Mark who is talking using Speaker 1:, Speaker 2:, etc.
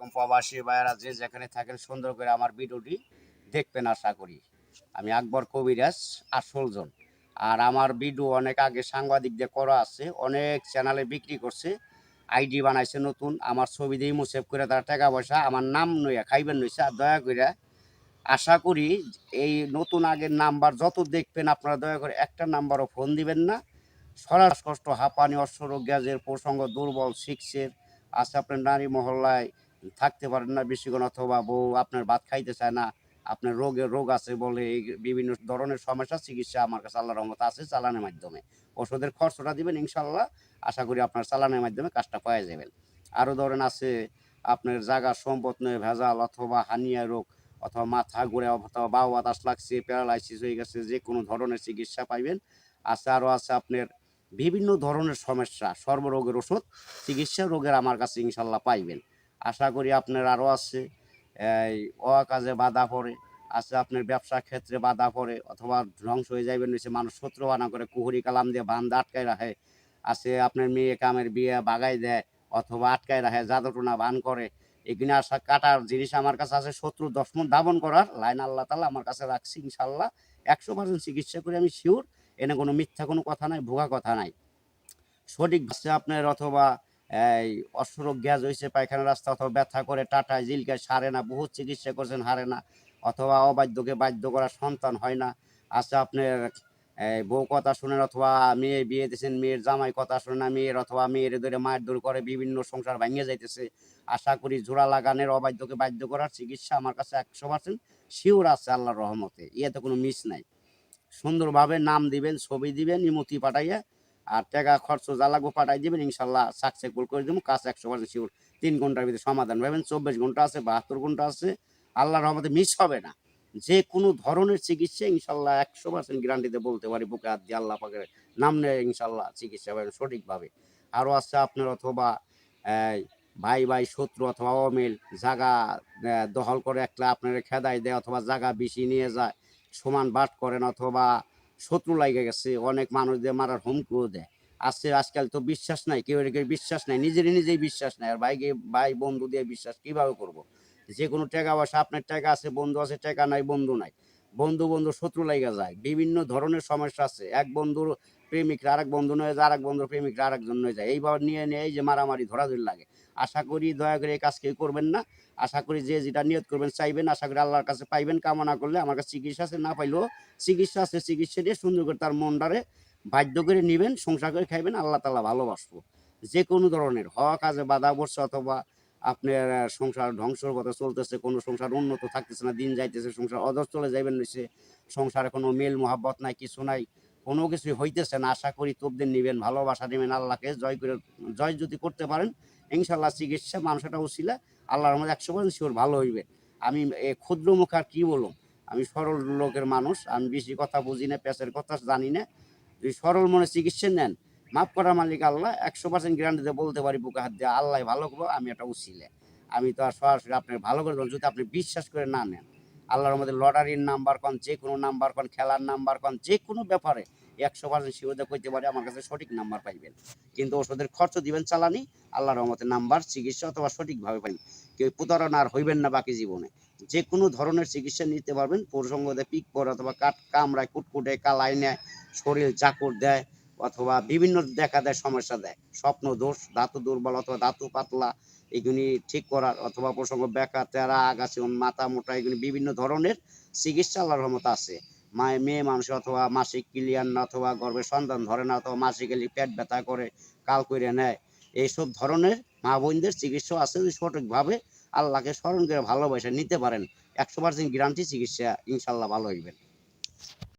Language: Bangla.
Speaker 1: এবং প্রবাসী ভাইয়েরা যে যেখানে থাকেন সুন্দর করে আমার ভিডিওটি দেখবেন আশা করি। আমি আকবর কবিরাজ আসলজন। আর আমার ভিডিও অনেক আগে সাংবাদিকদের করা আছে, অনেক চ্যানেলে বিক্রি করছে, আইডি বানাইছে নতুন, আমার ছবি দিয়ে সেভ করে তারা টাকা পয়সা আমার নাম নইয়া খাইবেন নইছে। আর দয়া করে আশা করি এই নতুন আগের নাম্বার যত দেখবেন আপনারা দয়া করে একটা নাম্বারও ফোন দিবেন না। শ্বাসকষ্ট, হাঁপানি, অশ্বরোগ, গ্যাসের প্রসঙ্গ, দুর্বল, সিক্সের আছে, আপনার নারী মহল্লায় থাকতে পারেন না বেশিক্ষণ, অথবা বউ আপনার ভাত খাইতে চায় না, আপনার রোগ আছে বলে এই বিভিন্ন ধরনের সমস্যা চিকিৎসা আমার কাছে আল্লাহর রহমতে আছে চালানের মাধ্যমে। ওষুধের খরচটা দিবেন ইনশাল্লাহ, আশা করি আপনার চালানের মাধ্যমে কাজটা পাওয়া যাবেন। আরও ধরেন আছে আপনার জায়গা সম্পদ নয় ভেজাল, অথবা হানিয়া রোগ, অথবা মাথা ঘুরে, অথবা বাউ বাতাস লাগছে, প্যারালাইসিস হয়ে গেছে, যে কোনো ধরনের চিকিৎসা পাইবেন। আছে আরও আছে আপনার বিভিন্ন ধরনের সমস্যা, সর্বরোগের ওষুধ চিকিৎসা রোগের আমার কাছে ইনশাল্লাহ পাইবেন। আশা করি আপনার আরও আছে এই অকাজে বাধা পড়ে, আছে আপনার ব্যবসা ক্ষেত্রে বাধা পড়ে, অথবা ধ্বংস হয়ে যাইবেন নিচে মানুষ শত্রু বানা করে কুহুরি কালাম দিয়ে বান্ধ আটকায় রাখে, আছে আপনার মেয়ে কামের বিয়ে বাগাই দেয়, অথবা আটকায় রাখে, জাদুটোনা বান করে, এগুলো আসা কাটার জিনিস আমার কাছে আছে। শত্রু দশমন দাবন করার লাইন আল্লাহ তালা আমার কাছে রাখছি ইনশাল্লাহ। 100% চিকিৎসা করে আমি শিওর, এনে কোনো মিথ্যা কোনো কথা নাই, ভুয়া কথা নাই, সঠিক ভাবে আপনার। অথবা এই অশ্বরোগ গ্যাস হয়েছে পায়খানা রাস্তা, অথবা ব্যথা করে টাটায় জিলকায় সারে না, বহুত চিকিৎসা করছেন হারে না, অথবা অবাধ্যকে বাধ্য করা সন্তান হয় না, আছে আপনার বউ কথা শুনেন, অথবা মেয়ে বিয়ে দিয়েছেন, মেয়ের জামাই কথা শুনে না, মেয়ের অথবা মেয়ের ধরে মায়ের দূর করে বিভিন্ন সংসার ভাঙিয়ে যাইতেছে। আশা করি জোড়া লাগানের অবাধ্যকে বাধ্য করার চিকিৎসা আমার কাছে 100% শিওর আছে আল্লাহর রহমতে, ইয়েতে কোনো মিস নাই। সুন্দরভাবে নাম দিবেন, ছবি দিবেন, ইমতি পাঠাইয়া, আর টাকা খরচ যা লাগবে পাঠাই দিবেন, ইনশাল্লাহ সাকসেসফুল করে দেবো কাজ 100% শিওর। 3 ঘন্টার ভিতরে সমাধান পাবেন। 24 ঘন্টা আছে, 72 ঘন্টা আছে, আল্লাহর রহমতে মিস হবে না। যে কোনো ধরনের চিকিৎসা ইনশাল্লাহ 100% গ্যারান্টিতে বলতে পারি, বুকে হাত দিয়ে আল্লাহ পাকের নাম নেয় ইনশাল্লাহ চিকিৎসা পাবেন সঠিকভাবে। আরও আছে আপনার অথবা এই ভাই ভাই শত্রু অথবা অমিল, জাগা দখল করে একটা আপনার খেদাই দেয়, অথবা জাগা বেশি নিয়ে যায়, সমান বাট করেন, অথবা শত্রু লাগে গেছে, অনেক মানুষদের মারার হুমকিও দেয়। আছে আজকাল তো বিশ্বাস নাই, কেউ কেউ বিশ্বাস নাই, নিজেই বিশ্বাস নাই, আর ভাইকে ভাই বন্ধু দিয়ে বিশ্বাস কিভাবে করব? যে কোনো টাকা পয়সা, আপনার টাকা আছে বন্ধু আছে, টাকা নাই বন্ধু নাই, বন্ধু বন্ধু শত্রু লাগা যায়, বিভিন্ন ধরনের সমস্যা আছে। এক বন্ধুর প্রেমিকরা আরেক বন্ধু নয়ে যায়, আরেক বন্ধুর প্রেমিকরা আরেকজন নয়ে যায়, এইভাবে নিয়ে নিয়ে এই যে মারামারি ধরাধরি লাগে। আশা করি দয়া করে এই কাজ কেউ করবেন না। আশা করি যে যেটা নিয়ত করবেন চাইবেন, আশা করি আল্লাহর কাছে পাইবেন। কামনা করলে আমার কাছে চিকিৎসা আছে, না পাইলেও চিকিৎসা আছে, চিকিৎসা দিয়ে সুন্দর করে তার মনটারে বাধ্য করে নিবেন, সংসার করে খাইবেন, আল্লাহ তাআলা ভালোবাসবো। যে কোনো ধরনের হওয়া কাজে বাধা পড়ছে, অথবা আপনার সংসার ধ্বংসর পথে চলতেছে, কোনো সংসার উন্নত থাকতেছে না, দিন যাইতেছে, সংসার অধর চলে যাইবেন নিচে, সংসারে কোনো মেল মোহাব্বত নাই, কিছু নাই, কোনো কিছুই হইতেছে না, আশা করি তবদিন নিবেন, ভালোবাসা নেবেন, আল্লাহকে জয় করে জয় যদি করতে পারেন ইনশাল্লাহ চিকিৎসা মানুষটা উচিলা আল্লাহর মধ্যে 100% শিওর ভালো হইবে। আমি ক্ষুদ্র মুখ আর কি বলুন, আমি সরল লোকের মানুষ, আমি বেশি কথা বুঝি না, পেঁচের কথা জানি না। যদি সরল মনে চিকিৎসা নেন, মাফ করার মালিক আল্লাহ, 100% গ্যারান্টিতে বলতে পারি বুকে হাত দিয়ে আল্লাহ ভালো করবো, আমি একটা উচিলে। আমি তো আর সরাসরি আপনার ভালো করে দেবো যদি আপনি বিশ্বাস করে না নেন। আল্লাহর মধ্যে লটারির নাম্বার কন, যে কোনো নাম্বার কন, খেলার নাম্বার কন, যে কোনো ব্যাপারে 100% শিওরতা কইতে পারে আমার কাছে সঠিক নাম্বার পাইবেন। কিন্তু ওষুধের খরচ দিবেন চালানি, আল্লাহর রহমতে নাম্বার চিকিৎসা অথবা সঠিকভাবে পাইবেন। কেউ প্রতারণা আর হইবেন না বাকি জীবনে। যে কোনো ধরনের চিকিৎসা নিতে পারবেন। প্রসঙ্গতে পিক পরে অথবা কামড়ায়, কুটকুটে, কালাই নেয়, শরীর চাকর দেয়, অথবা বিভিন্ন দেখা দেয়, সমস্যা দেয়, স্বপ্ন দোষ, ধাতু দুর্বল অথবা ধাতু পাতলা, এগুলি ঠিক করার, অথবা প্রসঙ্গ বেকা তেরা আগাছি মাথা মোটা, এগুলি বিভিন্ন ধরনের চিকিৎসা আল্লাহর রহমতে আছে। মেয়ে মানুষ অথবা মাসিক ক্লিয়ার না, অথবা গর্ভের সন্তান ধরে না, অথবা মাসিক এলি পেট ব্যথা করে, কাল করে নেয়, এইসব ধরনের মা বোনদের চিকিৎসা আছে। যদি সঠিকভাবে আল্লাহকে স্মরণ করে ভালোবাসা নিতে পারেন 100% গ্যারান্টি চিকিৎসা ইনশাল্লাহ ভালো হইবেন।